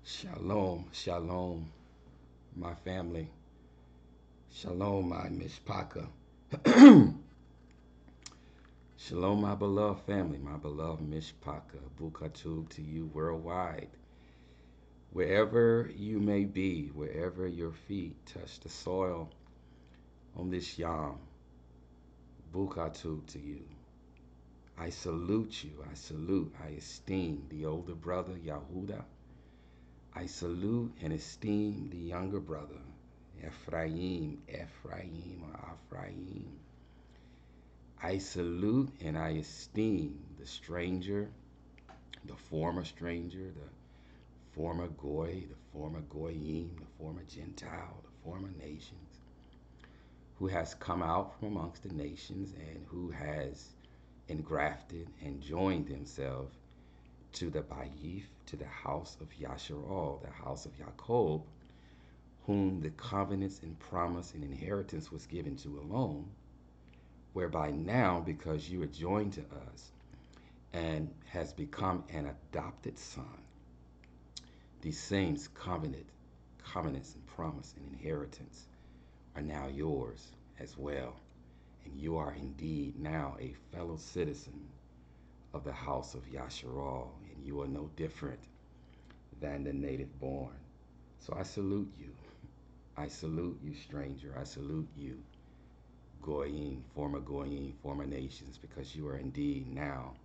Shalom, shalom, my family. Shalom, my mishpaka. Shalom, my beloved family, my beloved mishpaka. Bukatub to you worldwide. Wherever you may be, wherever your feet touch the soil on this yam, Bukatub to you. I salute you. I salute, I esteem the older brother, Yahuda. I salute and esteem the younger brother, Ephraim, or Ephraim. I salute and I esteem the stranger, the former Goy, the former Goyim, the former Gentile, the former nations, who has come out from amongst the nations and who has engrafted and joined himself to the Bayif, to the house of Yasharal, the house of Jacob, whom the covenants and promise and inheritance was given to alone, whereby now, because you are joined to us and has become an adopted son, these same covenants and promise and inheritance are now yours as well. And you are indeed now a fellow citizen of the house of Yasharal, and you are no different than the native born. So I salute you. I salute you, stranger. I salute you, Goyim, former nations, because you are indeed now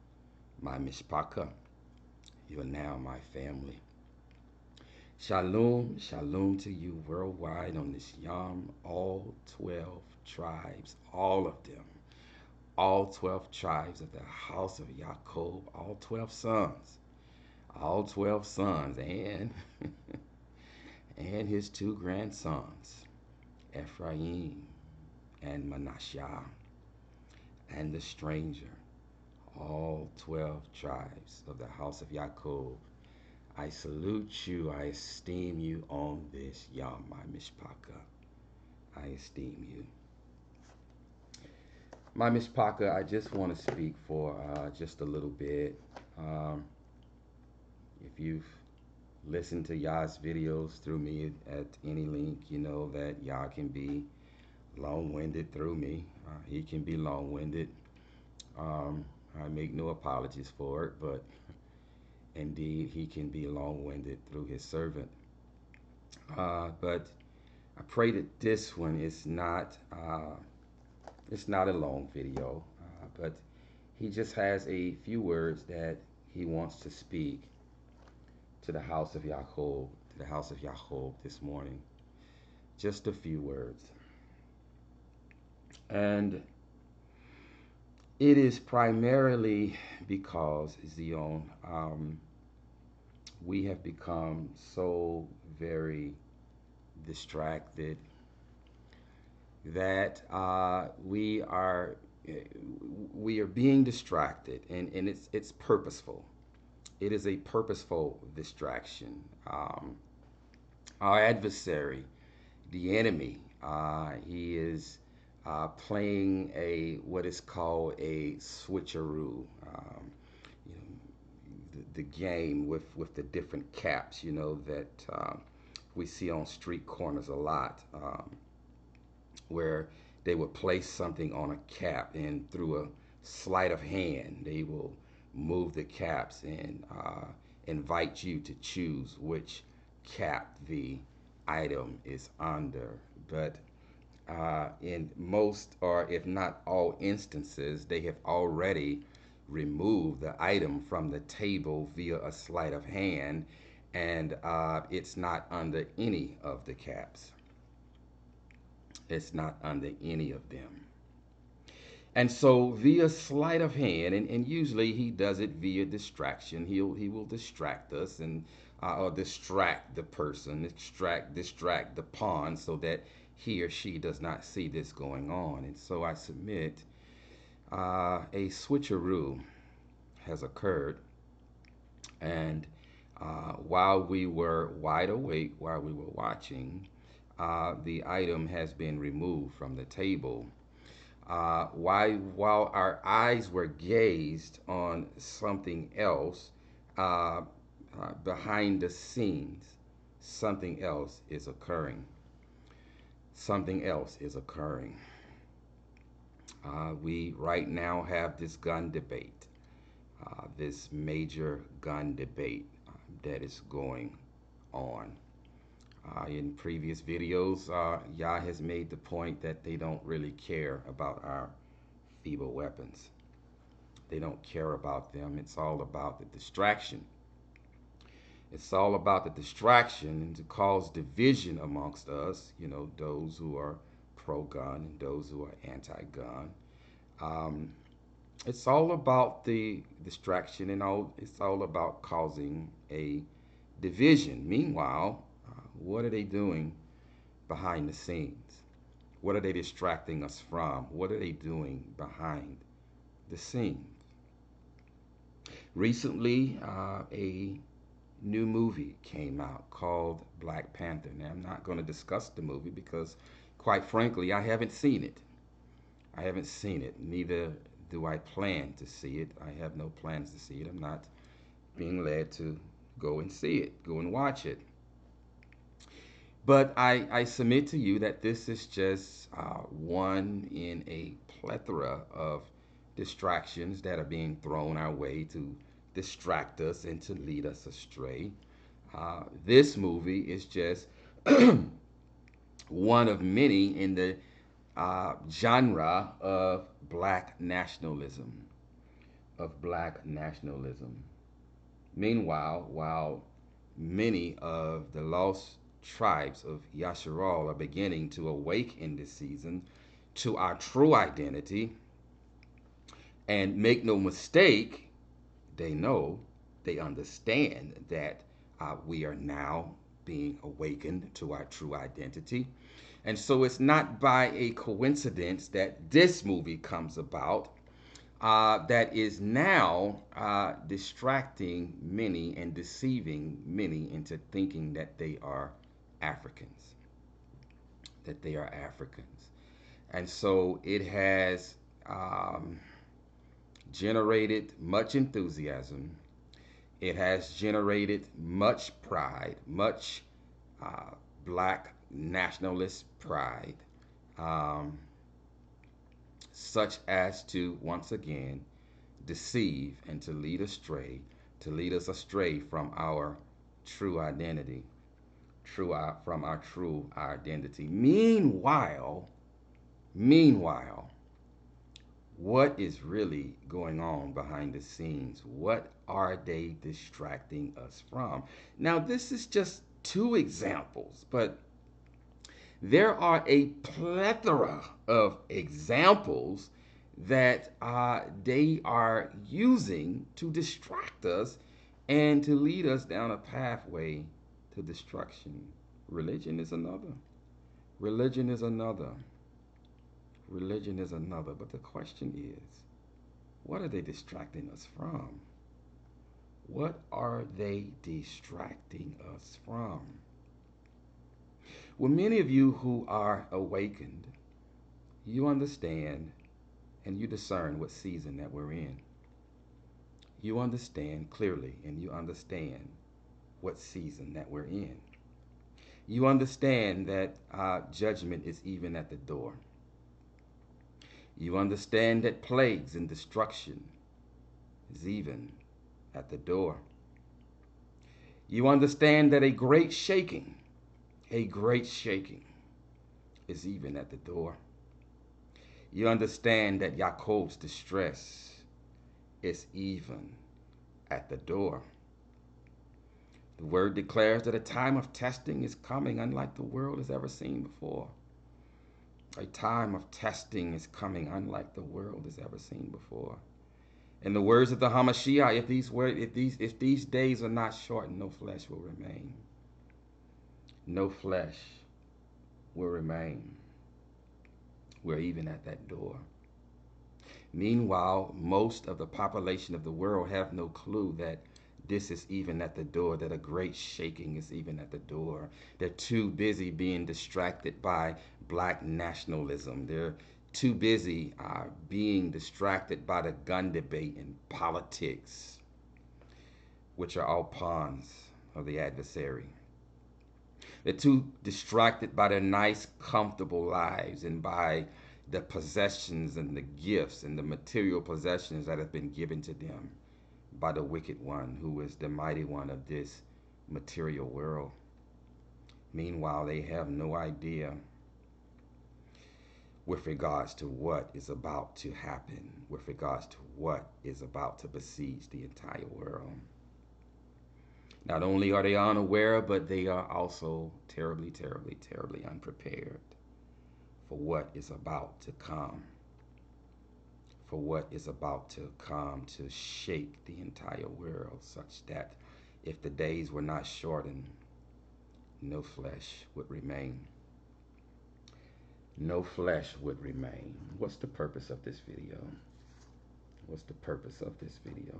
my mishpaka. You are now my family. Shalom, shalom to you worldwide on this Yom, all 12 tribes, all of them, all 12 tribes of the house of Jacob, all 12 sons, and his two grandsons, Ephraim and Manasseh, and the stranger, all 12 tribes of the house of Jacob. I salute you, I esteem you on this Yom, my Mishpaka. I esteem you. My Mishpaka, I just want to speak for just a little bit. Um, if you've listened to Yah's videos through me at any link, you know that Yah can be long-winded through me. He can be long-winded. I make no apologies for it, but indeed he can be long-winded through his servant. But I pray that this one is not it's not a long video, but he just has a few words that he wants to speak to the house of Jacob, this morning. Just a few words. And it is primarily because, Zion, we have become so very distracted that we are being distracted, and it's purposeful. It is a purposeful distraction. Our adversary, the enemy, he is playing a what is called a switcheroo. You know, the game with the different caps, you know, that we see on street corners a lot, where they would place something on a cap, and through a sleight of hand, they will move the caps and invite you to choose which cap the item is under. But in most, or if not all instances, they have already removed the item from the table via a sleight of hand, and it's not under any of the caps. It's not under any of them. And so via sleight of hand, and usually he does it via distraction. He will distract us and or distract the person, distract the pawn, so that he or she does not see this going on. And so I submit a switcheroo has occurred, and while we were wide awake, while we were watching, the item has been removed from the table. While our eyes were gazed on something else, behind the scenes, something else is occurring. Something else is occurring. We right now have this gun debate, this major gun debate that is going on. In previous videos, Yah has made the point that they don't really care about our feeble weapons. They don't care about them. It's all about the distraction. It's all about the distraction and to cause division amongst us, those who are pro-gun and those who are anti-gun. Um, it's all about the distraction and it's all about causing a division. Meanwhile, what are they doing behind the scenes? What are they distracting us from? What are they doing behind the scenes? Recently, a new movie came out called Black Panther. Now, I'm not going to discuss the movie because, quite frankly, I haven't seen it. I haven't seen it. Neither do I plan to see it. I have no plans to see it. I'm not being led to go and see it, go and watch it. But I submit to you that this is just one in a plethora of distractions that are being thrown our way to distract us and to lead us astray. This movie is just one of many in the genre of black nationalism. Of black nationalism. Meanwhile, while many of the lost tribes of Yasharal are beginning to awake in this season to our true identity, and make no mistake, they know, they understand that we are now being awakened to our true identity. And so it's not by a coincidence that this movie comes about that is now distracting many and deceiving many into thinking that they are Africans. That they are Africans. And so it has generated much enthusiasm. It has generated much pride, much black nationalist pride, um, such as to once again deceive and to lead us astray from our true identity, from our true identity. Meanwhile, what is really going on behind the scenes? What are they distracting us from? Now, this is just two examples, but there are a plethora of examples that they are using to distract us and to lead us down a pathway to destruction. Religion is another. Religion is another. Religion is another. But the question is, what are they distracting us from? What are they distracting us from? Well, many of you who are awakened, you understand and you discern what season that we're in. You understand clearly and you understand what season that we're in. You understand that judgment is even at the door. You understand that plagues and destruction is even at the door. You understand that a great shaking is even at the door. You understand that Yaakov's distress is even at the door. The word declares that a time of testing is coming unlike the world has ever seen before. A time of testing is coming unlike the world has ever seen before. In the words of the Hamashiach, if these days are not shortened, no flesh will remain. No flesh will remain. We're even at that door. Meanwhile, most of the population of the world have no clue that this is even at the door, that a great shaking is even at the door. They're too busy being distracted by black nationalism. They're too busy being distracted by the gun debate and politics. which are all pawns of the adversary. They're too distracted by their nice, comfortable lives and by the possessions and the gifts and the material possessions that have been given to them by the wicked one, who is the mighty one of this material world. Meanwhile, they have no idea with regards to what is about to happen, with regards to what is about to besiege the entire world. Not only are they unaware, but they are also terribly, terribly, terribly unprepared for what is about to come, for what is about to come to shake the entire world, such that if the days were not shortened, no flesh would remain. No flesh would remain. What's the purpose of this video? What's the purpose of this video?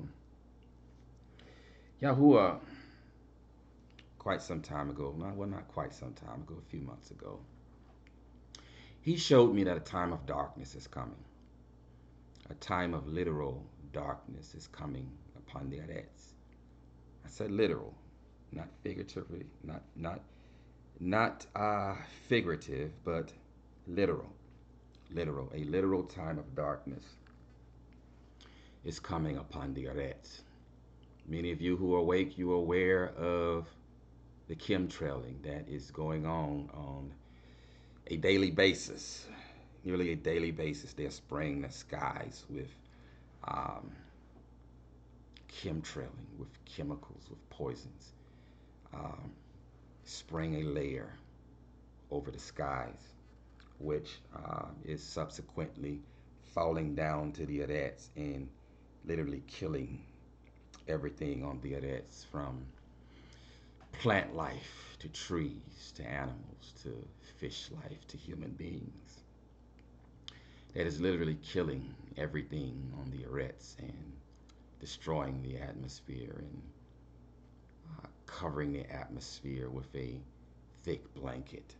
Yahuwah, quite some time ago, well, not quite some time ago, a few months ago, he showed me that a time of darkness is coming. A time of literal darkness is coming upon the Yarets. I said literal, not figuratively, not figurative, but literal. Literal. A literal time of darkness is coming upon the Yarets. Many of you who are awake, you are aware of the chemtrailing that is going on a daily basis. Nearly a daily basis, they're spraying the skies with chemtrailing, with chemicals, with poisons, spraying a layer over the skies, which is subsequently falling down to the Yarets and literally killing everything on the Yarets, from plant life to trees to animals to fish life to human beings. That is literally killing everything on the Yarets and destroying the atmosphere and covering the atmosphere with a thick blanket.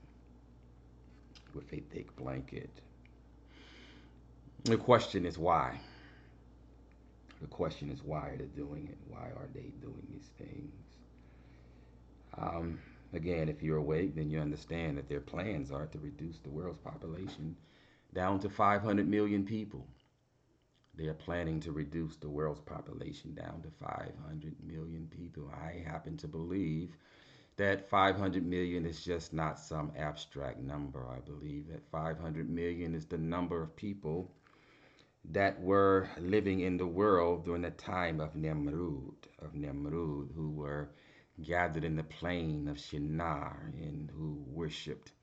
With a thick blanket. The question is why? The question is, why are they doing it? Why are they doing these things? Again, if you're awake, then you understand that their plans are to reduce the world's population down to 500 million people. They are planning to reduce the world's population down to 500 million people. I happen to believe that 500 million is just not some abstract number. I believe that 500 million is the number of people that were living in the world during the time of Nemrud, who were gathered in the plain of Shinar and who worshipped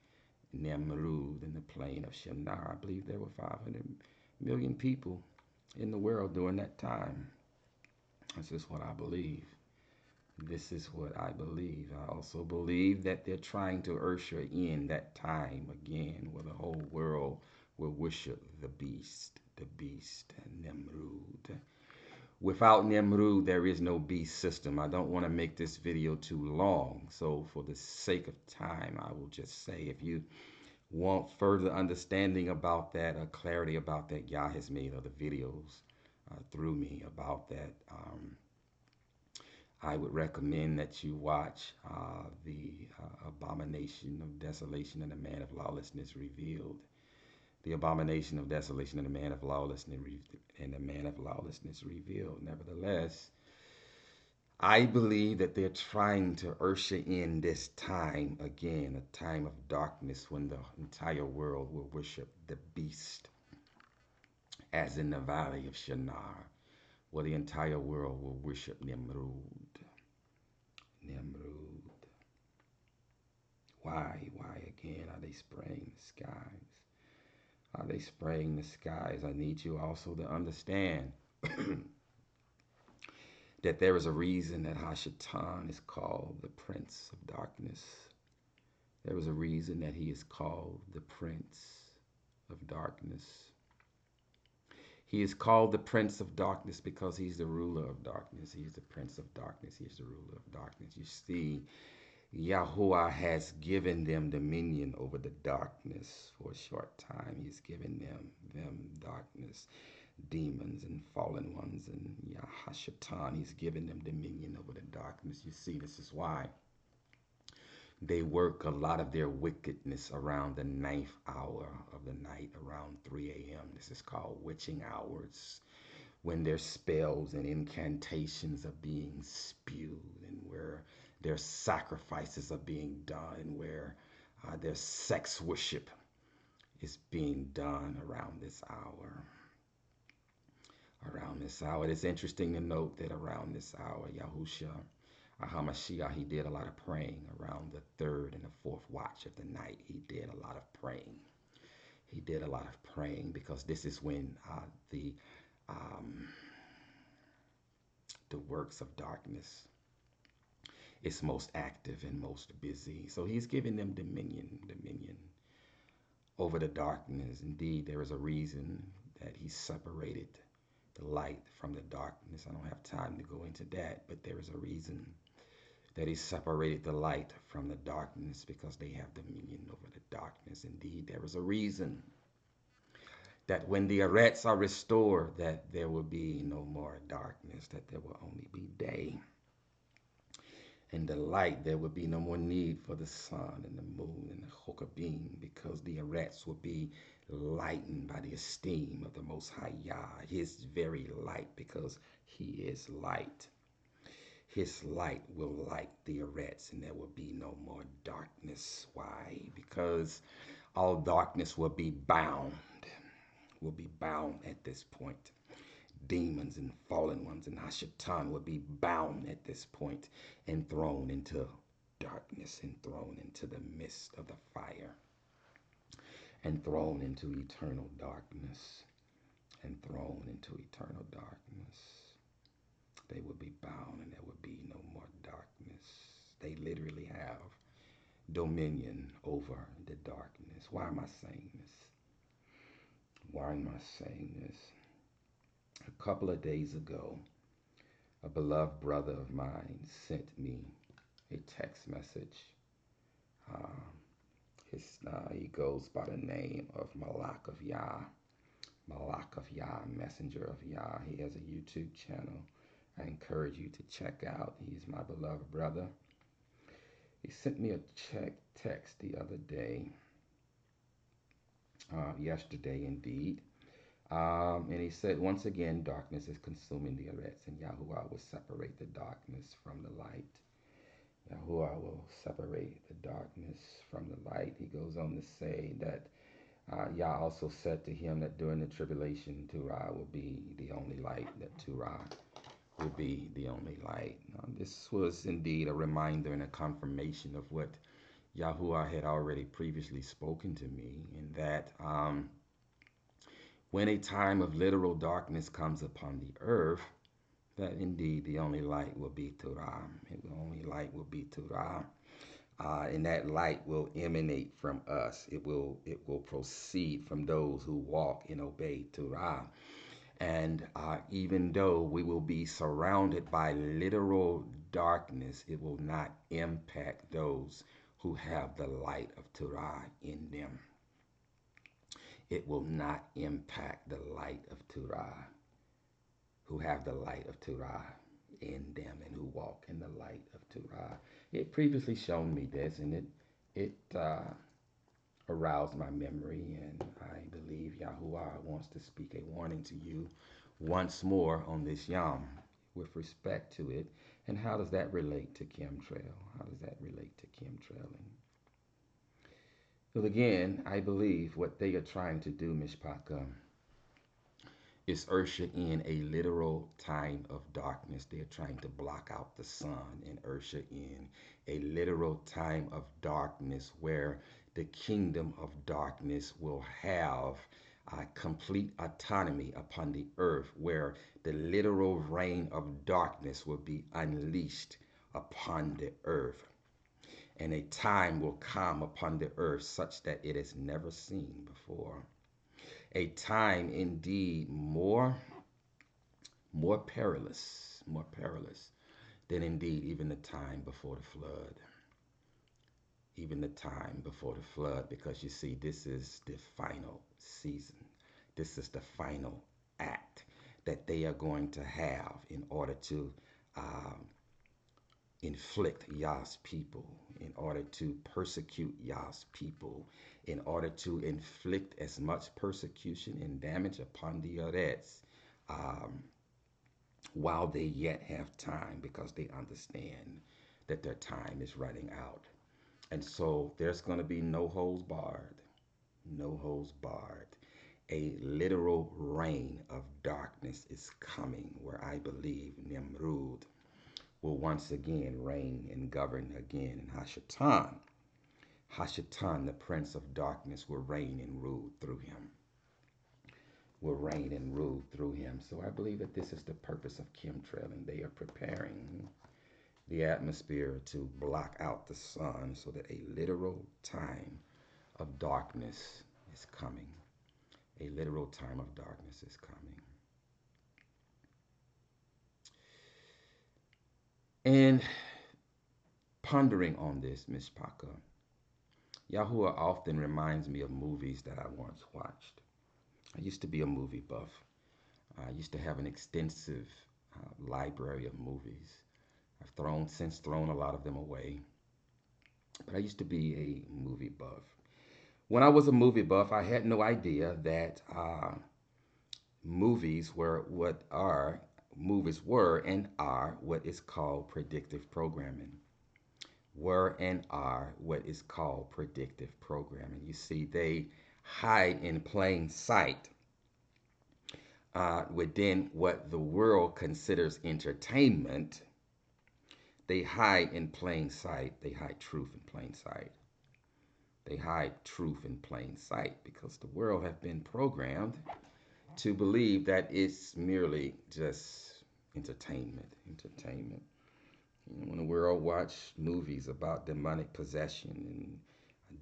Nemrud in the plain of Shinar. I believe there were 500 million people in the world during that time. This is what I believe. This is what I believe. I also believe that they're trying to usher in that time again where the whole world will worship the beast, Nemrud. Without Nemrud, there is no beast system. I don't want to make this video too long, so for the sake of time, I will just say, if you want further understanding about that, or clarity about that, Yah has made other videos through me about that. I would recommend that you watch the Abomination of Desolation and the Man of Lawlessness Revealed. The Abomination of Desolation and the Man of Lawlessness Revealed. Nevertheless, I believe that they're trying to usher in this time again, a time of darkness when the entire world will worship the beast, as in the valley of Shinar, where the entire world will worship Nemrud. Why again are they spraying the skies? Are they spraying the skies? I need you also to understand that there is a reason that Hashatan is called the Prince of Darkness. There is a reason that he is called the Prince of Darkness. He is called the Prince of Darkness because he's the ruler of darkness. He is the Prince of Darkness. He is the ruler of darkness. You see, Yahuwah has given them dominion over the darkness for a short time. He's given them darkness. demons and fallen ones, and Yahashatan, he's given them dominion over the darkness. You see, this is why they work a lot of their wickedness around the ninth hour of the night, around 3 a.m. This is called witching hours, when their spells and incantations are being spewed, and where their sacrifices are being done, and where their sex worship is being done around this hour. Around this hour. It's interesting to note that around this hour, Yahusha HaMashiach, he did a lot of praying around the third and the fourth watch of the night. He did a lot of praying. He did a lot of praying because this is when um, the works of darkness is most active and most busy. So he's giving them dominion over the darkness. Indeed, there is a reason that he separated the light from the darkness. I don't have time to go into that, but there is a reason that he separated the light from the darkness, because they have dominion over the darkness. Indeed, there is a reason that when the arets are restored, that there will be no more darkness, that there will only be day. And the light, there will be no more need for the sun and the moon and the chokabim, because the arets will be lightened by the esteem of the Most High Yah, his very light, because he is light. His light will light the arets, and there will be no more darkness. Why? Because all darkness will be bound at this point. Demons and fallen ones and Hashatan will be bound at this point and thrown into darkness, and thrown into the midst of the fire, and thrown into eternal darkness, and thrown into eternal darkness. They will be bound, and there will be no more darkness. They literally have dominion over the darkness. Why am I saying this? Why am I saying this? A couple of days ago, a beloved brother of mine sent me a text message. He goes by the name of Malak of Yah. Malak of Yah, Messenger of Yah. He has a YouTube channel I encourage you to check out. He's my beloved brother. He sent me a text the other day, yesterday indeed. And he said, once again, darkness is consuming the arets, and Yahuwah will separate the darkness from the light. Yahuwah will separate the darkness from the light. He goes on to say that Yah also said to him that during the tribulation, Torah will be the only light, that Torah will be the only light. This was indeed a reminder and a confirmation of what Yahuwah had already previously spoken to me, in that when a time of literal darkness comes upon the earth, that indeed the only light will be Torah. The only light will be Torah. And that light will emanate from us. It will proceed from those who walk and obey Torah. And even though we will be surrounded by literal darkness, it will not impact those who have the light of Torah in them. It will not impact the light of Torah, who have the light of Torah in them and who walk in the light of Torah. It previously shown me this, and it aroused my memory, and I believe Yahuwah wants to speak a warning to you once more on this Yom with respect to it. And how does that relate to chemtrail? How does that relate to chemtrailing? Well, again, I believe what they are trying to do, Mishpaka, is usher in a literal time of darkness. They're trying to block out the sun and usher in a literal time of darkness, where the kingdom of darkness will have complete autonomy upon the earth, where the literal reign of darkness will be unleashed upon the earth. And a time will come upon the earth such that it is never seen before. A time indeed more perilous than indeed even the time before the flood. Even the time before the flood, because you see, this is the final season. This is the final act that they are going to have in order to uh, inflict Yah's people, in order to persecute Yah's people, in order to inflict as much persecution and damage upon the Yoretz, um, while they yet have time, because they understand that their time is running out. And so there's going to be no holds barred, no holds barred. A literal reign of darkness is coming, where I believe Nimrud will once again reign and govern again. And Hashatan, the prince of darkness, will reign and rule through him. Will reign and rule through him. So I believe that this is the purpose of chemtrailing. They are preparing the atmosphere to block out the sun so that a literal time of darkness is coming. A literal time of darkness is coming. And pondering on this, Miss Paka, Yahuwah often reminds me of movies that I once watched. I used to be a movie buff. I used to have an extensive library of movies. I've since thrown a lot of them away. But I used to be a movie buff. When I was a movie buff, I had no idea that movies were and are what is called predictive programming. Were and are what is called predictive programming. You see, they hide in plain sight within what the world considers entertainment. They hide in plain sight. They hide truth in plain sight. They hide truth in plain sight because the world have been programmed to believe that it's merely just entertainment. Entertainment. You know, when the world watch movies about demonic possession and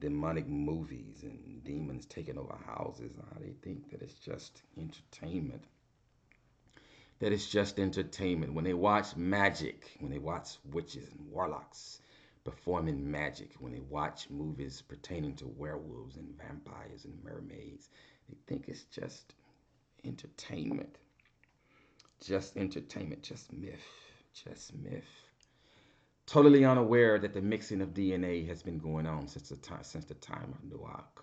demonic movies and demons taking over houses, they think that it's just entertainment. That it's just entertainment. When they watch magic, when they watch witches and warlocks performing magic, when they watch movies pertaining to werewolves and vampires and mermaids, they think it's just entertainment. Just entertainment, just myth, just myth. Totally unaware that the mixing of DNA has been going on since the time of Noach.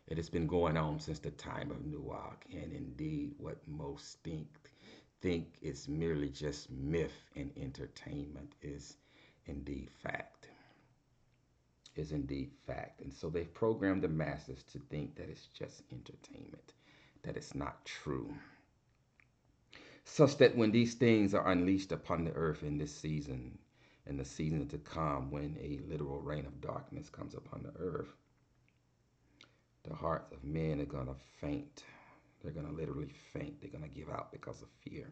It has been going on since the time of Noach, and indeed, what most think is merely just myth and entertainment is indeed fact. Is indeed fact, and so they've programmed the masses to think that it's just entertainment, that it's not true. Such that when these things are unleashed upon the earth in this season, in the season to come, when a literal reign of darkness comes upon the earth, the hearts of men are going to faint. They're going to literally faint. They're going to give out because of fear.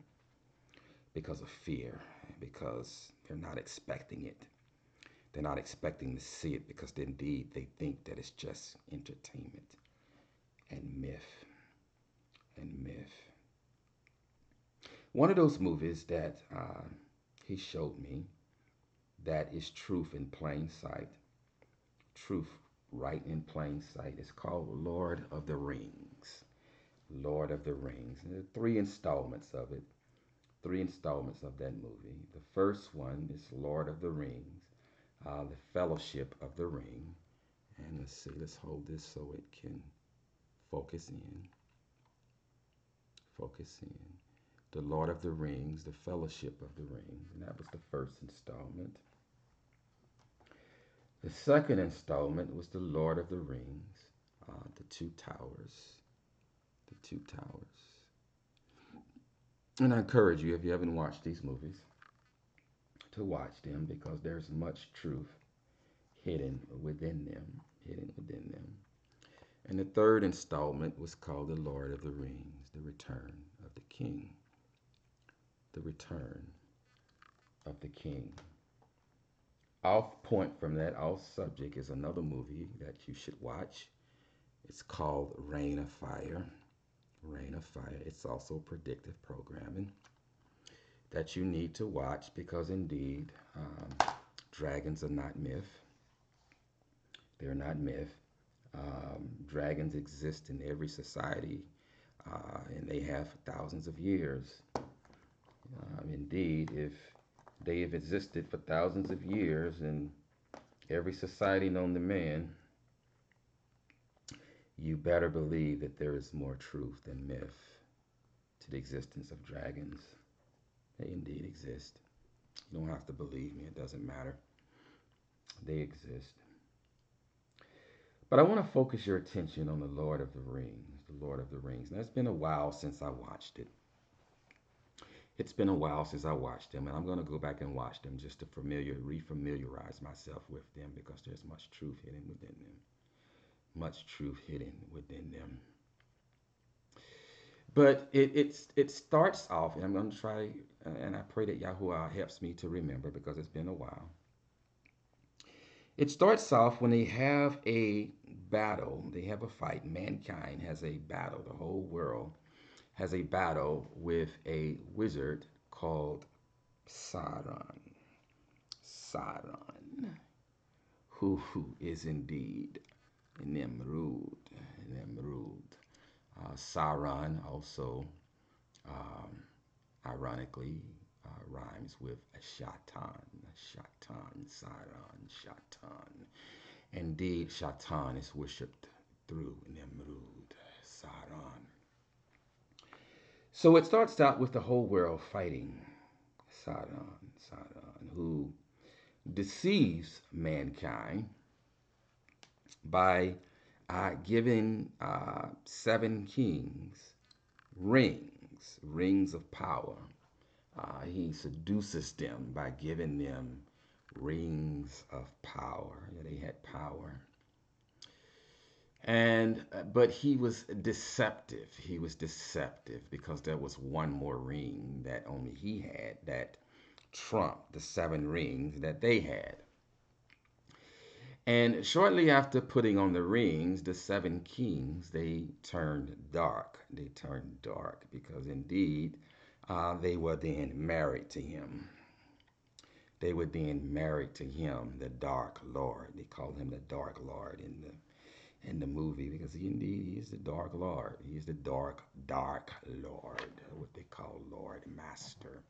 Because of fear. Because they're not expecting it. They're not expecting to see it because indeed they think that it's just entertainment and myth. And myth. One of those movies that he showed me that is truth in plain sight. Truth right in plain sight. It's called Lord of the Rings. Lord of the Rings. And there are 3 installments of it. 3 installments of that movie. The first one is Lord of the Rings, the Fellowship of the Ring. And let's see, let's hold this so it can focus in. Focus in. The Lord of the Rings, the Fellowship of the Rings. And that was the first installment. The second installment was The Lord of the Rings, The Two Towers. The Two Towers. And I encourage you, if you haven't watched these movies, to watch them because there's much truth hidden within them. Hidden within them. And the third installment was called The Lord of the Rings, The Return of the King. The Return of the King. Off point from that, off subject, is another movie that you should watch. It's called Reign of Fire. Reign of Fire. It's also predictive programming that you need to watch because indeed, dragons are not myth. They're not myth. Dragons exist in every society and they have thousands of years. Indeed, if they have existed for thousands of years in every society known to man, you better believe that there is more truth than myth to the existence of dragons. They indeed exist. You don't have to believe me, it doesn't matter. They exist. But I want to focus your attention on the Lord of the Rings. The Lord of the Rings. Now, it's been a while since I watched it. It's been a while since I watched them, and I'm going to go back and watch them just to refamiliarize myself with them because there's much truth hidden within them. Much truth hidden within them. But it starts off, and I'm going to try, and I pray that Yahuwah helps me to remember because it's been a while. It starts off when they have a battle, they have a fight. Mankind has a battle, the whole world has a battle with a wizard called Sauron. Sauron, who is indeed Nimrud. Nimrud. Sauron also, um, ironically, rhymes with Shatan. Shatan, Sauron, Shatan. Indeed, Shatan is worshipped through Nimrud, Sauron. So it starts out with the whole world fighting Sauron, who deceives mankind by giving seven kings rings of power. He seduces them by giving them rings of power. Yeah, they had power. And but he was deceptive. He was deceptive because there was one more ring that only he had that trumped the seven rings that they had. And shortly after putting on the rings, the seven kings, they turned dark. They turned dark because indeed they were then married to him. They were then married to him, the Dark Lord. They called him the Dark Lord in the movie because he is the Dark Lord. He is the dark Lord, what they call Lord Master.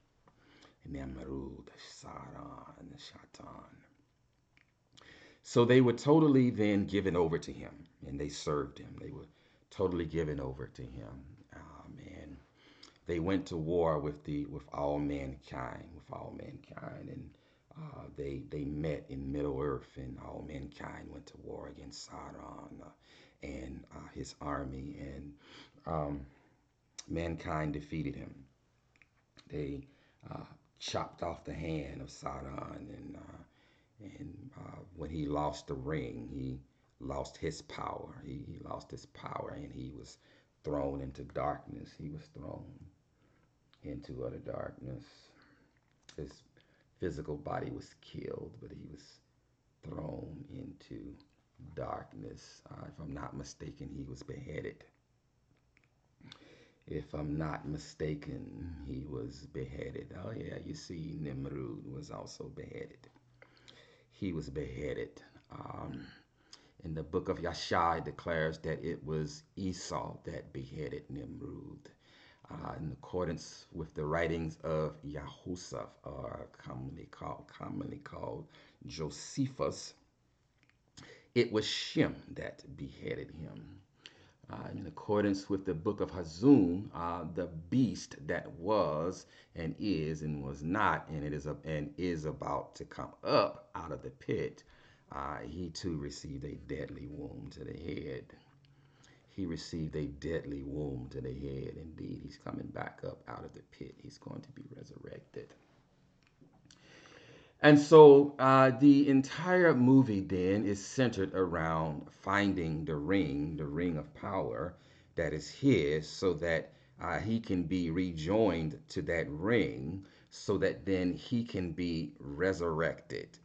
Nemrud, Sauron, Shatan. So they were totally then given over to him, and they served him. They were totally given over to him, and they went to war with all mankind, and they met in Middle Earth, and all mankind went to war against Sauron and his army, and mankind defeated him. They uh, chopped off the hand of Sauron, and when he lost the ring, he lost his power. He lost his power, and he was thrown into darkness. He was thrown into utter darkness. His physical body was killed, but he was thrown into darkness. If I'm not mistaken, he was beheaded. If I'm not mistaken, he was beheaded. Oh, yeah, you see, Nimrud was also beheaded. He was beheaded. In the book of Yashai, it declares that it was Esau that beheaded Nimrud. In accordance with the writings of Yahusaf, or commonly called Josephus, it was Shem that beheaded him. In accordance with the book of Hazum, the beast that was and was not and is about to come up out of the pit, he too received a deadly wound to the head. He received a deadly wound to the head. Indeed, he's coming back up out of the pit. He's going to be resurrected. And so the entire movie then is centered around finding the ring of power that is his, so that he can be rejoined to that ring, so that then he can be resurrected.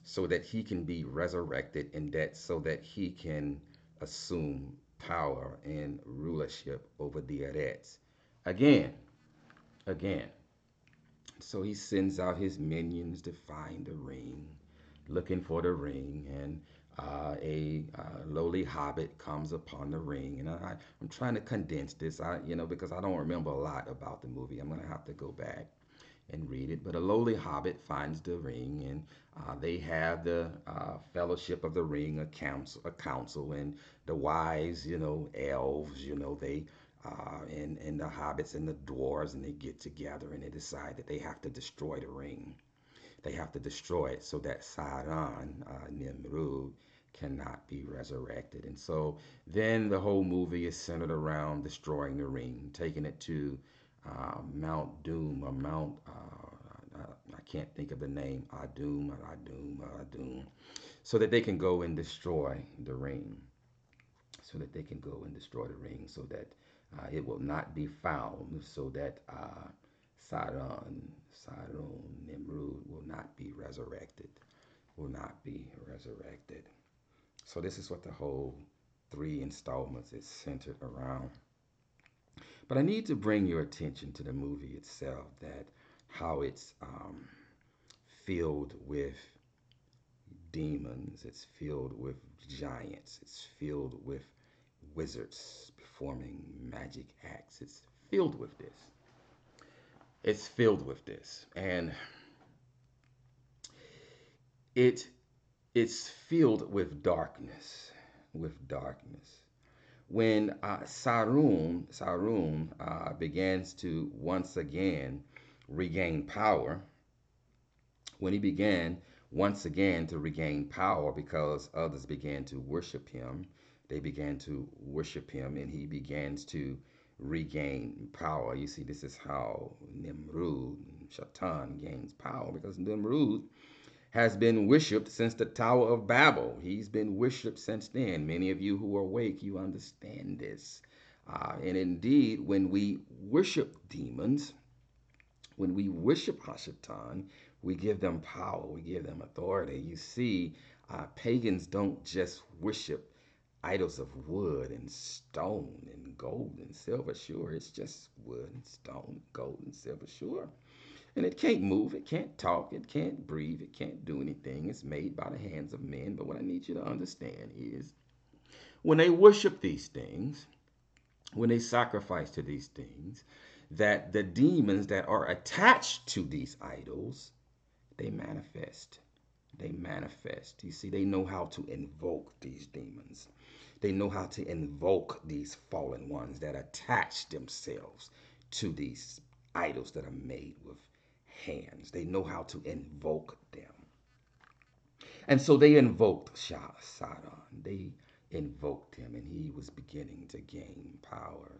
So that he can be resurrected, and that so that he can assume power and rulership over the Arets. Again, again. So he sends out his minions to find the ring, looking for the ring, and A lowly hobbit comes upon the ring, and I'm trying to condense this, because I don't remember a lot about the movie. I'm gonna have to go back and read it. But a lowly hobbit finds the ring, and they have the Fellowship of the Ring, a council, and the wise, elves, they and the hobbits and the dwarves, and they get together and they decide that they have to destroy the ring. They have to destroy it so that Sauron, Nimrud, cannot be resurrected. And so then the whole movie is centered around destroying the ring, taking it to Mount Doom or Mount, I can't think of the name, Adum, so that they can go and destroy the ring. So that they can go and destroy the ring, so that it will not be found, so that Sauron, Nimrud will not be resurrected, will not be resurrected. So this is what the whole three installments is centered around. But I need to bring your attention to the movie itself, that how it's filled with demons, it's filled with giants, it's filled with wizards performing magic acts. It's filled with this. It's filled with this. And it it's filled with darkness. When Sarun begins to once again regain power, when he began once again to regain power because others began to worship him, they began to worship him, and he begins to regain power. You see, this is how Nimrud, Shaitan, gains power, because Nimrud has been worshipped since the Tower of Babel. He's been worshipped since then. Many of you who are awake, you understand this. And indeed, when we worship demons, when we worship Hashatan, we give them power, we give them authority. You see, pagans don't just worship idols of wood and stone and gold and silver. Sure, it's just wood and stone, gold and silver. Sure. And it can't move, it can't talk, it can't breathe, it can't do anything. It's made by the hands of men. But what I need you to understand is when they worship these things, when they sacrifice to these things, that the demons that are attached to these idols, they manifest. They manifest. You see, they know how to invoke these demons. They know how to invoke these fallen ones that attach themselves to these idols that are made with hands. They know how to invoke them. And so they invoked Satan. They invoked him, and he was beginning to gain power,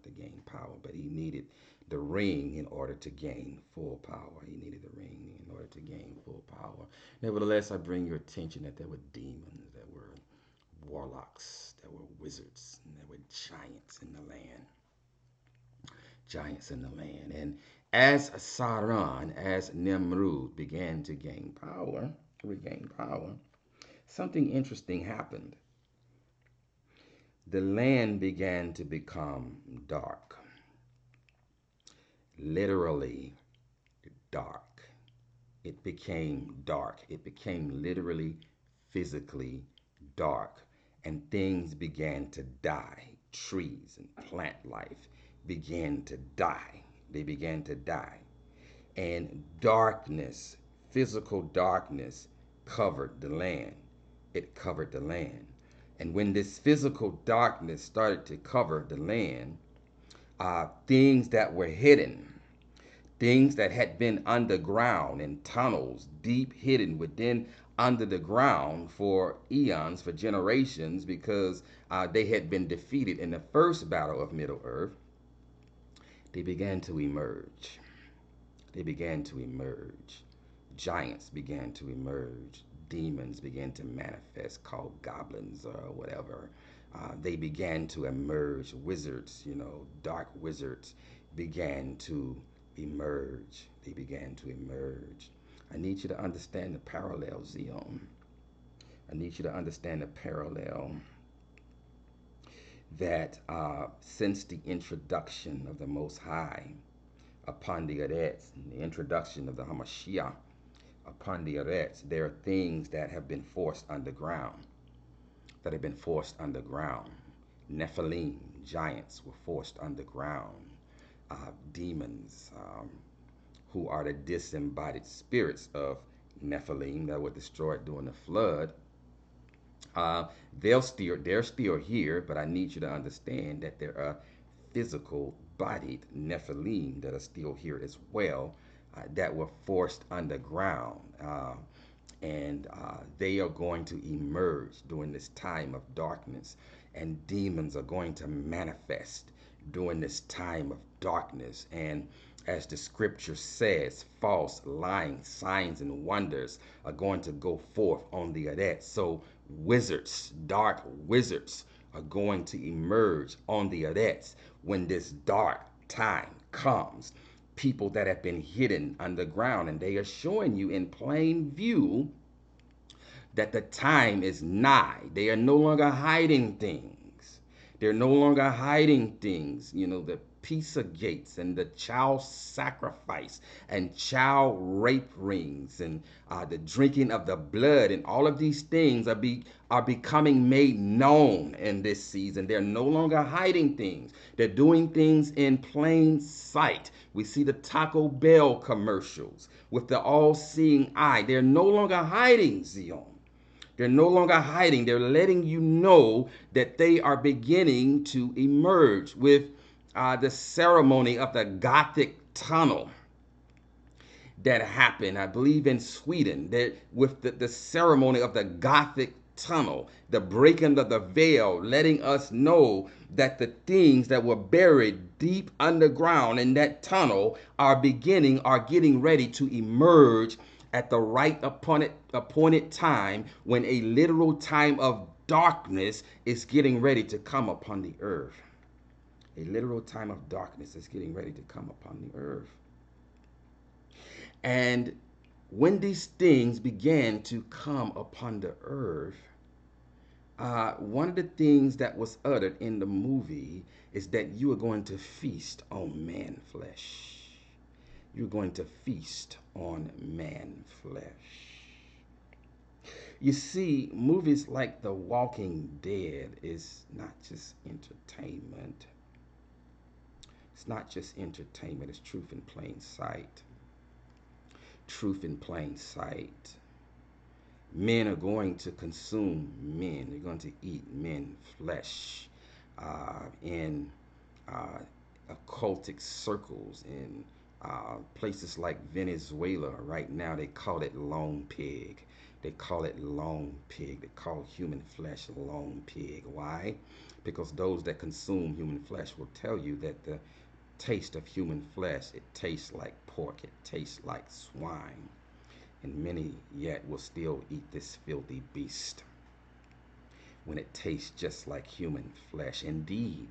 but he needed the ring in order to gain full power. He needed the ring in order to gain full power. Nevertheless, I bring your attention that there were demons, there were warlocks, there were wizards, and there were giants in the land. Giants in the land. And as Sauron, as Nimrud began to regain power, something interesting happened. The land began to become dark, literally dark. It became dark. It became literally, physically dark, and things began to die. Trees and plant life began to die. They began to die. And darkness, physical darkness, covered the land. It covered the land. And when this physical darkness started to cover the land, things that were hidden, things that had been underground in tunnels, deep hidden within under the ground for eons, for generations, because they had been defeated in the first battle of Middle Earth, they began to emerge. They began to emerge. Giants began to emerge. Demons began to manifest, called goblins or whatever. They began to emerge. Wizards, dark wizards began to emerge. They began to emerge. I need you to understand the parallel, Zion. I need you to understand the parallel that since the introduction of the Most High upon the Eretz, the introduction of the Hamashiach upon the Eretz, there are things that have been forced underground. that have been forced underground. Nephilim, giants, were forced underground. Demons, who are the disembodied spirits of Nephilim that were destroyed during the flood, uh, they're still here, but I need you to understand that there are physical bodied Nephilim that are still here as well, that were forced underground. And they are going to emerge during this time of darkness, and demons are going to manifest during this time of darkness. And as the scripture says, false, lying signs and wonders are going to go forth on the earth. So wizards, dark wizards, are going to emerge on the earth when this dark time comes. People that have been hidden underground, and they are showing you in plain view that the time is nigh. They are no longer hiding things. They're no longer hiding things. You know, the pizza gates and the child sacrifice and child rape rings and the drinking of the blood, and all of these things are becoming made known in this season. They're no longer hiding things. They're doing things in plain sight. We see the Taco Bell commercials with the all-seeing eye. They're no longer hiding, Zion. They're no longer hiding. They're letting you know that they are beginning to emerge with the ceremony of the Gothic tunnel that happened, I believe, in Sweden, that with the ceremony of the Gothic tunnel, the breaking of the veil, letting us know that the things that were buried deep underground in that tunnel are getting ready to emerge at the right appointed time, when a literal time of darkness is getting ready to come upon the earth. A literal time of darkness is getting ready to come upon the earth. And when these things began to come upon the earth, one of the things that was uttered in the movie is that you are going to feast on man flesh. You're going to feast on man flesh. You see, movies like The Walking Dead is not just entertainment. It's not just entertainment, it's truth in plain sight. Truth in plain sight. Men are going to consume men. They're going to eat men flesh in occultic circles, in places like Venezuela. Right now they call it long pig. They call it long pig. They call human flesh long pig. Why? Because those that consume human flesh will tell you that the taste of human flesh, it tastes like pork, it tastes like swine. And many yet will still eat this filthy beast when it tastes just like human flesh. Indeed,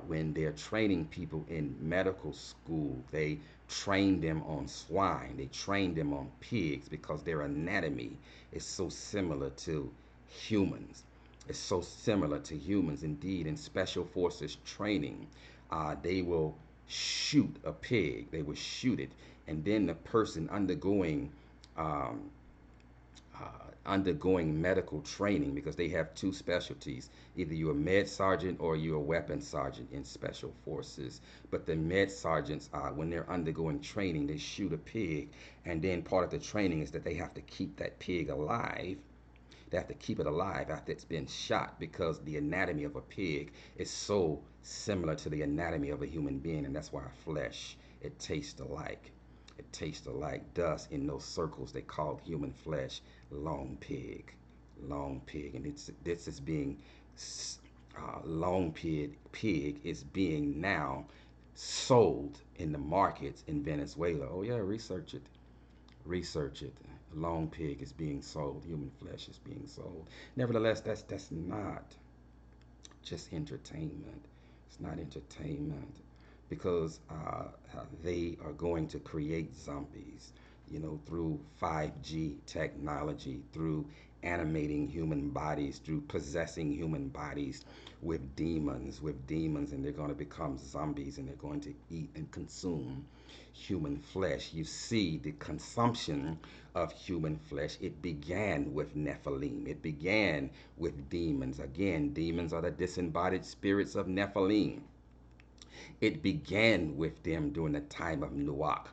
when they're training people in medical school, they train them on swine, they train them on pigs, because their anatomy is so similar to humans. It's so similar to humans. Indeed, in special forces training, they will shoot a pig, they will shoot it, and then the person um, undergoing medical training, because they have two specialties. Either you're a med sergeant or you're a weapons sergeant in special forces. But the med sergeants, when they're undergoing training, they shoot a pig, and then part of the training is that they have to keep that pig alive. They have to keep it alive after it's been shot, because the anatomy of a pig is so similar to the anatomy of a human being, and that's why flesh, it tastes alike. It tastes alike. Thus, in those circles, they called human flesh long pig. Long pig. And this is being, long pig is being now sold in the markets in Venezuela. Oh, yeah, research it. Research it. Long pig is being sold. Human flesh is being sold. Nevertheless, that's not just entertainment. It's not entertainment, because they are going to create zombies, you know, through 5G technology, through animating human bodies, through possessing human bodies with demons, and they're going to become zombies, and they're going to eat and consume human flesh. You see the consumption of human flesh. It began with Nephilim. It began with demons. Again, demons are the disembodied spirits of Nephilim. It began with them during the time of Noah,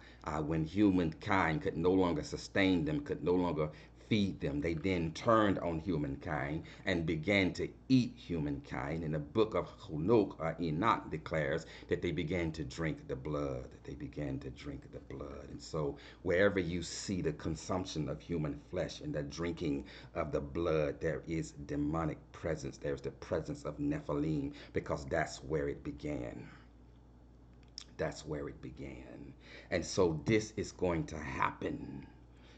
when humankind could no longer sustain them, could no longer feed them. They then turned on humankind and began to eat humankind. And the book of Enoch declares that they began to drink the blood. They began to drink the blood. And so wherever you see the consumption of human flesh and the drinking of the blood, there is demonic presence. There's the presence of Nephilim, because that's where it began. That's where it began. And so this is going to happen.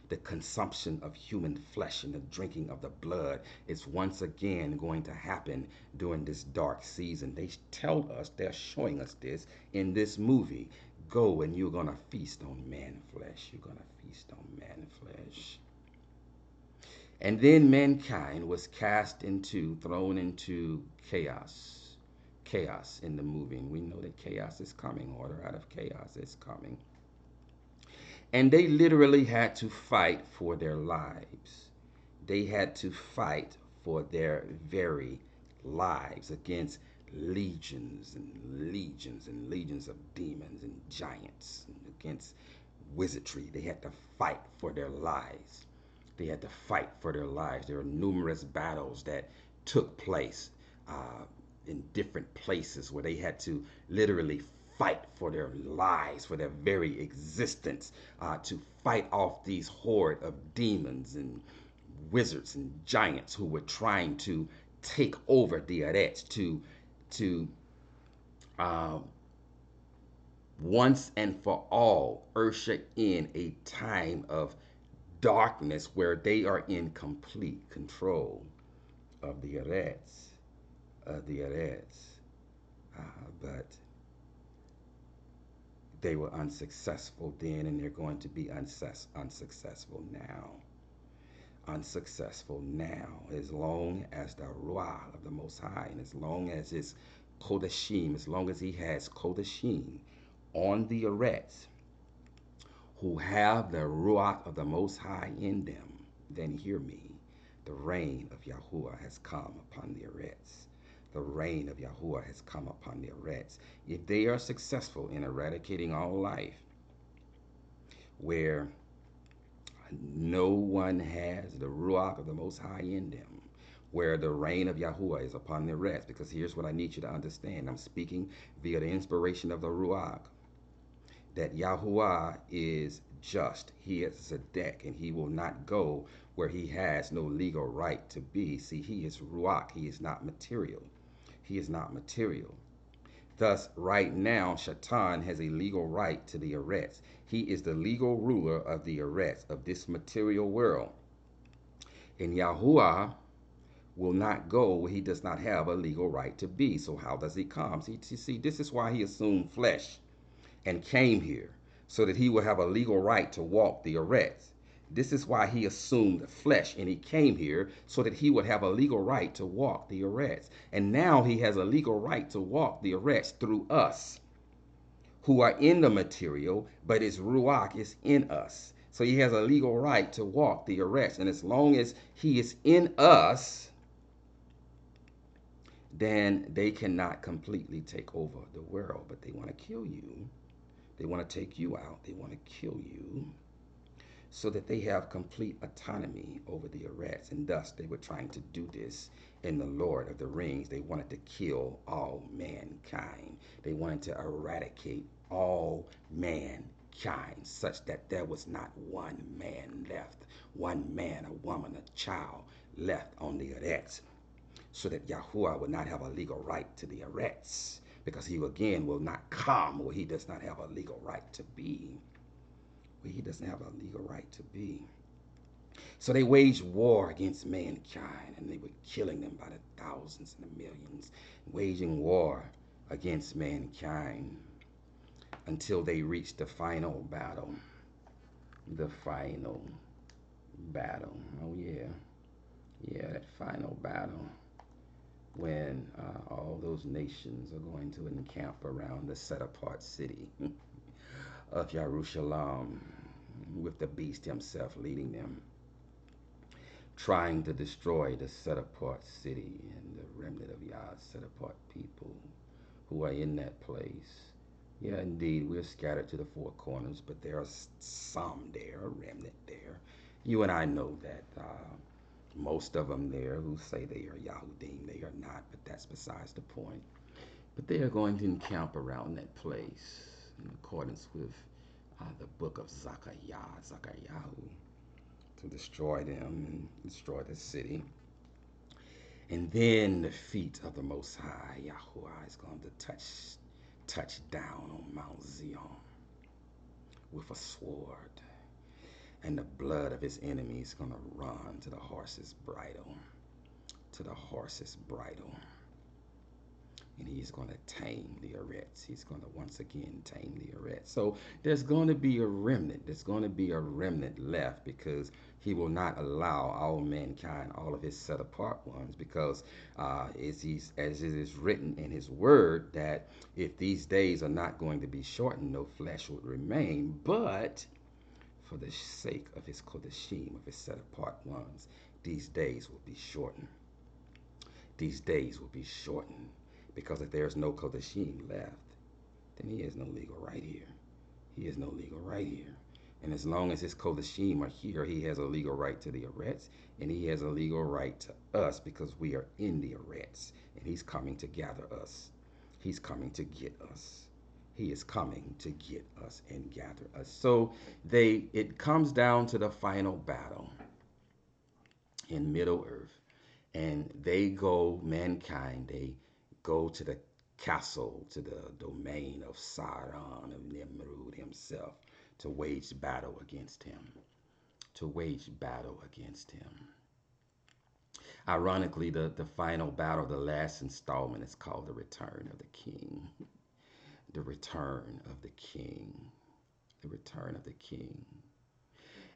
The consumption of human flesh and the drinking of the blood is once again going to happen during this dark season. They tell us, they're showing us this in this movie. Go and you're going to feast on man flesh. You're going to feast on man flesh. And then mankind was thrown into chaos. Chaos in the movie. And we know that chaos is coming. Order out of chaos is coming. And they literally had to fight for their lives. They had to fight for their very lives against legions and legions and legions of demons and giants, and against wizardry. They had to fight for their lives. They had to fight for their lives. There were numerous battles that took place in different places where they had to literally fight for their lives, for their very existence, to fight off these horde of demons and wizards and giants who were trying to take over the Eretz, to once and for all usher in a time of darkness where they are in complete control of the Eretz, but they were unsuccessful then, and they're going to be unsuccessful now. Unsuccessful now, as long as the Ruach of the Most High, and as long as his Kodashim, as long as he has Kodashim on the Eretz, who have the Ruach of the Most High in them, then hear me, the reign of Yahuwah has come upon the Eretz. The reign of Yahuwah has come upon the Eretz. If they are successful in eradicating all life, where no one has the Ruach of the Most High in them, where the reign of Yahuwah is upon the Eretz, because here's what I need you to understand. I'm speaking via the inspiration of the Ruach, that Yahuwah is just. He is Zedek, and he will not go where he has no legal right to be. See, he is Ruach. He is not material. He is not material. Thus, right now, Shaitan has a legal right to the Eretz. He is the legal ruler of the Eretz, of this material world. And Yahuwah will not go where he does not have a legal right to be. So how does he come? See, this is why he assumed flesh and came here, so that he will have a legal right to walk the Eretz. This is why he assumed flesh and he came here, so that he would have a legal right to walk the Eretz. And now he has a legal right to walk the Eretz through us, who are in the material, but his Ruach is in us. So he has a legal right to walk the Eretz. And as long as he is in us, then they cannot completely take over the world. But they want to kill you. They want to take you out. They want to kill you, so that they have complete autonomy over the Eretz. And thus they were trying to do this in the Lord of the Rings. They wanted to kill all mankind. They wanted to eradicate all mankind, such that there was not one man left, one man, a woman, a child left on the Eretz, so that Yahuwah would not have a legal right to the Eretz, because he again will not come where he does not have a legal right to be. Where he doesn't have a legal right to be. So they waged war against mankind, and they were killing them by the thousands and the millions, waging war against mankind until they reached the final battle. The final battle. Oh yeah. Yeah, that final battle, when all those nations are going to encamp around the set-apart city of Jerusalem, with the beast himself leading them, trying to destroy the set apart city and the remnant of Yah's set apart people who are in that place. Yeah, indeed, we're scattered to the four corners, but there are some there, a remnant there. You and I know that. Most of them there who say they are Yahudim, they are not, but that's besides the point. But they are going to encamp around that place in accordance with the book of Zechariah, to destroy them and destroy the city. And then the feet of the Most High, Yahuwah, is going to touch down on Mount Zion with a sword. And the blood of his enemies is going to run to the horse's bridle, to the horse's bridle. And he's going to tame the Eretz. He's going to once again tame the Eretz. So there's going to be a remnant. There's going to be a remnant left, because he will not allow all mankind, all of his set apart ones, because as it is written in his word, that if these days are not going to be shortened, no flesh would remain. But for the sake of his Kodashim, of his set apart ones, these days will be shortened. These days will be shortened. Because if there's no Kodashim left, then he has no legal right here. He has no legal right here. And as long as his Kodashim are here, he has a legal right to the Eretz, and he has a legal right to us, because we are in the Eretz, and he's coming to gather us. He's coming to get us. He is coming to get us and gather us. So it comes down to the final battle in Middle Earth, and mankind, they go to the castle, to the domain of Saran, of Nimrud himself, to wage battle against him. To wage battle against him. Ironically, the final battle, the last installment, is called the Return of the King. The Return of the King. The Return of the King.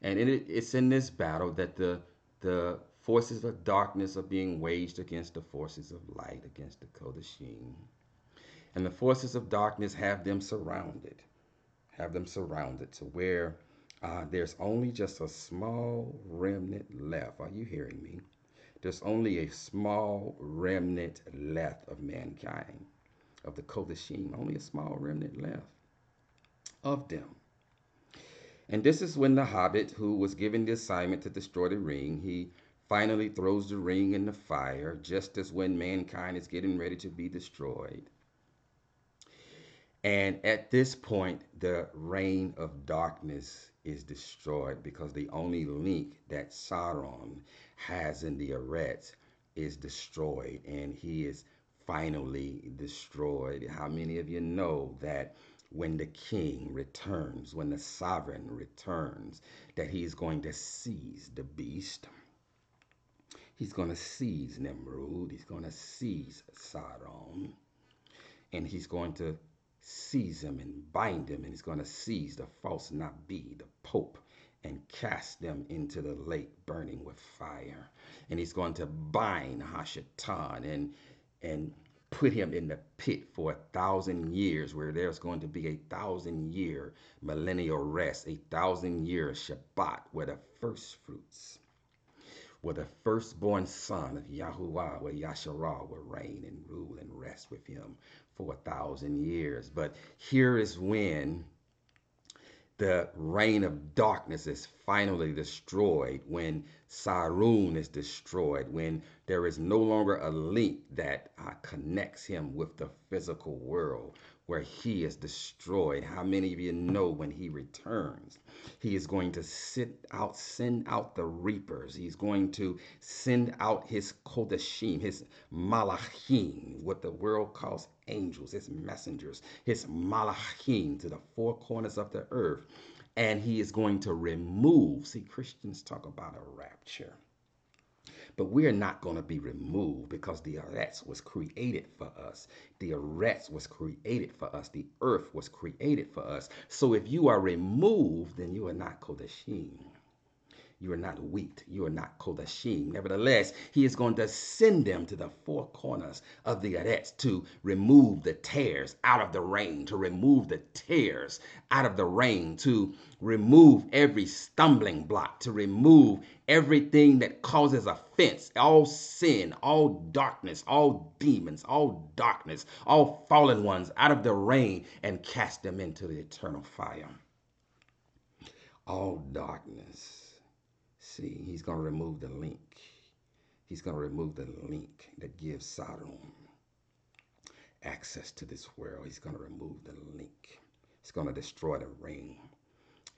And it's in this battle that the forces of darkness are being waged against the forces of light, against the Kodashim. And the forces of darkness have them surrounded to where there's only just a small remnant left. Are you hearing me? There's only a small remnant left of mankind, of the Kodashim, only a small remnant left of them. And this is when the Hobbit, who was given the assignment to destroy the ring, he finally throws the ring in the fire, just as when mankind is getting ready to be destroyed. And at this point, the reign of darkness is destroyed, because the only link that Sauron has in the Eretz is destroyed, and he is finally destroyed. How many of you know that when the king returns, when the sovereign returns, that he's going to seize the beast? He's going to seize Nimrud. He's going to seize Sauron. And he's going to seize him and bind him. And he's going to seize the false Nabi, the Pope, and cast them into the lake burning with fire. And he's going to bind Hashatan and put him in the pit for 1,000 years, where there's going to be 1,000-year millennial rest, 1,000-year Shabbat, where the first fruits, where the firstborn son of Yahuwah, where Yasharah, will reign and rule and rest with him for 1,000 years. But here is when the reign of darkness is finally destroyed, when Sarun is destroyed, when there is no longer a link that connects him with the physical world, where he is destroyed. How many of you know when he returns, he is going to send out the reapers. He's going to send out his Kodashim, his Malachim, what the world calls angels, his messengers, his Malachim, to the four corners of the earth. And he is going to remove, see, Christians talk about a rapture, but we're not going to be removed, because the Eretz was created for us. The Eretz was created for us. The earth was created for us. So if you are removed, then you are not Kodashim. You are not wheat. You are not kodashim. Nevertheless, he is going to send them to the four corners of the Eretz to remove the tares out of the rain, to remove the tares out of the rain, to remove every stumbling block, to remove everything that causes offense, all sin, all darkness, all demons, all darkness, all fallen ones out of the rain and cast them into the eternal fire. All darkness. See, he's going to remove the link. He's going to remove the link that gives Sodom access to this world. He's going to remove the link. He's going to destroy the ring.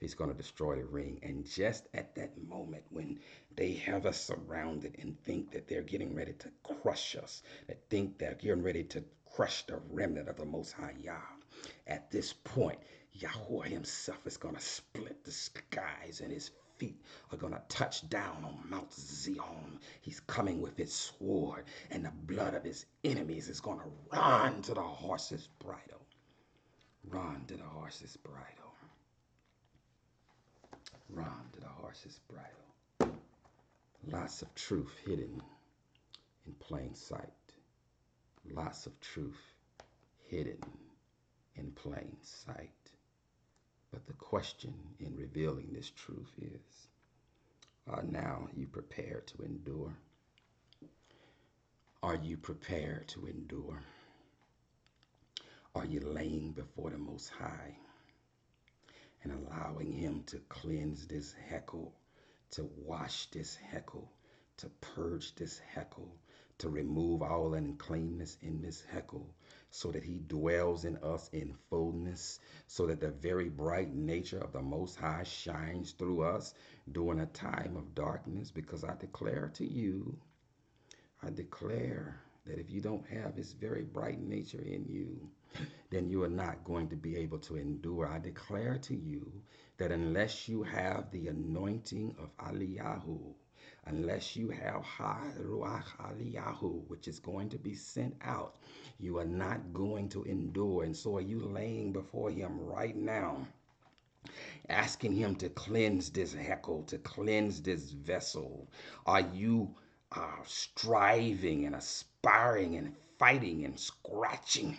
He's going to destroy the ring. And just at that moment when they have us surrounded and think that they're getting ready to crush us, that think they're getting ready to crush the remnant of the Most High Yah, at this point, Yahuwah himself is going to split the skies, and his feet are going to touch down on Mount Zion. He's coming with his sword, and the blood of his enemies is going to run to the horse's bridle. Run to the horse's bridle. Run to the horse's bridle. Lots of truth hidden in plain sight. Lots of truth hidden in plain sight. But the question in revealing this truth is, are now you prepared to endure? Are you prepared to endure? Are you laying before the Most High and allowing him to cleanse this heckle, to wash this heckle, to purge this heckle, to remove all uncleanness in this heckle, so that he dwells in us in fullness, so that the very bright nature of the Most High shines through us during a time of darkness? Because I declare to you, I declare that if you don't have his very bright nature in you, then you are not going to be able to endure. I declare to you that unless you have the anointing of Eliyahu, unless you have YAHUAH'S Eliyahu, which is going to be sent out, you are not going to endure. And so are you laying before him right now, asking him to cleanse this heckle, to cleanse this vessel? Are you striving and aspiring and fighting and scratching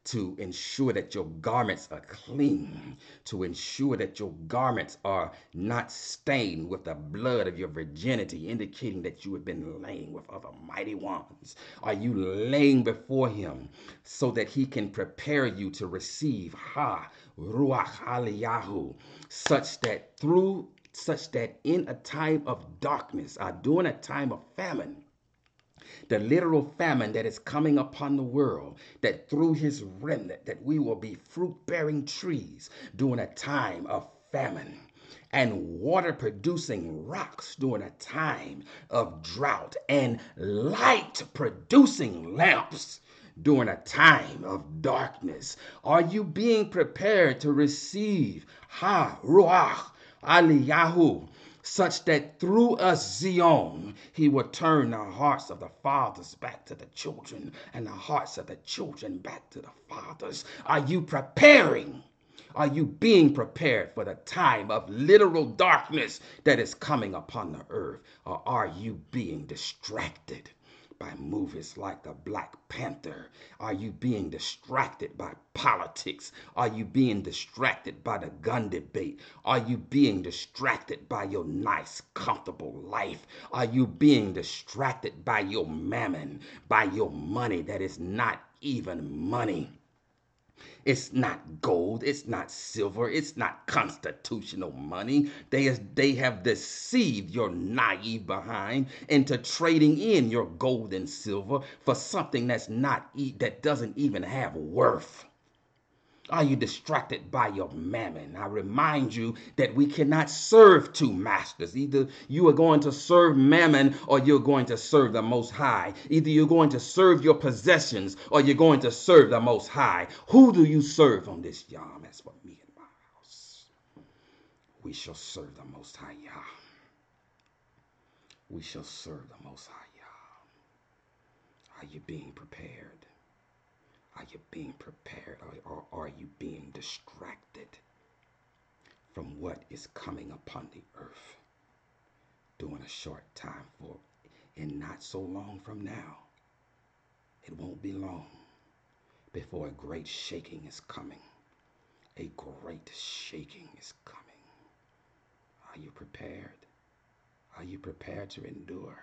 to ensure that your garments are clean, to ensure that your garments are not stained with the blood of your virginity, indicating that you have been laying with other mighty ones? Are you laying before him so that he can prepare you to receive Ruach Eliyahu, such that in a time of darkness, during a time of famine, the literal famine that is coming upon the world, that through his remnant, that we will be fruit-bearing trees during a time of famine, and water-producing rocks during a time of drought, and light-producing lamps during a time of darkness. Are you being prepared to receive Ruach Eliyahu, such that through us, Zion, he will turn the hearts of the fathers back to the children, and the hearts of the children back to the fathers? Are you preparing? Are you being prepared for the time of literal darkness that is coming upon the earth? Or are you being distracted by movies like the Black Panther? Are you being distracted by politics? Are you being distracted by the gun debate? Are you being distracted by your nice, comfortable life? Are you being distracted by your mammon, by your money that is not even money? It's not gold. It's not silver. It's not constitutional money. They have deceived your naive behind into trading in your gold and silver for something that doesn't even have worth. Are you distracted by your mammon? I remind you that we cannot serve two masters. Either you are going to serve mammon or you're going to serve the Most High. Either you're going to serve your possessions or you're going to serve the Most High. Who do you serve on this Yom? As for me and my house, we shall serve the Most High Yah. We shall serve the Most High Yah. Are you being prepared? Are you being prepared, or are you being distracted from what is coming upon the earth? during a short time for, and not so long from now. It won't be long before a great shaking is coming. A great shaking is coming. Are you prepared? Are you prepared to endure?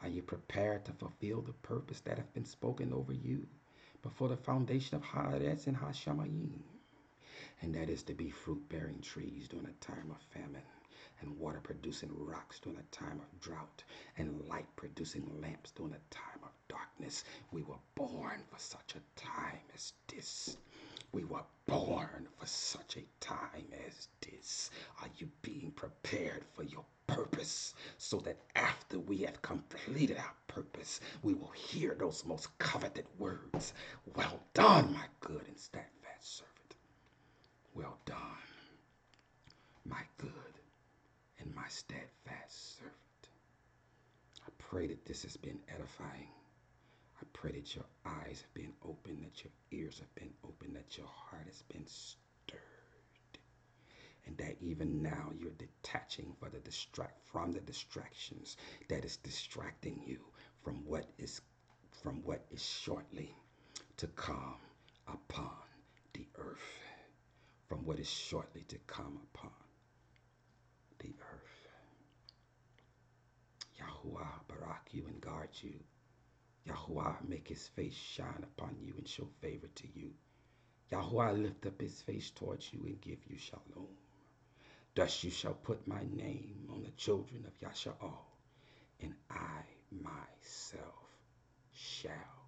Are you prepared to fulfill the purpose that has been spoken over you before the foundation of Hades and Hashemayim? And that is to be fruit-bearing trees during a time of famine, and water-producing rocks during a time of drought, and light-producing lamps during a time of darkness. We were born for such a time as this. We were born for such a time as this. Are you being prepared for your purpose, so that after we have completed our purpose, we will hear those most coveted words? Well done, my good and steadfast servant. Well done, my good and my steadfast servant. I pray that this has been edifying. I pray that your eyes have been open, that your ears have been open, that your heart has been stirred, and that even now you're detaching from the distractions that is distracting you from what is shortly to come upon the earth. From what is shortly to come upon the earth. Yahuwah barak you and guard you. Yahuwah make his face shine upon you and show favor to you. Yahuwah lift up his face towards you and give you shalom. Thus you shall put my name on the children of Yasha'al, and I myself shall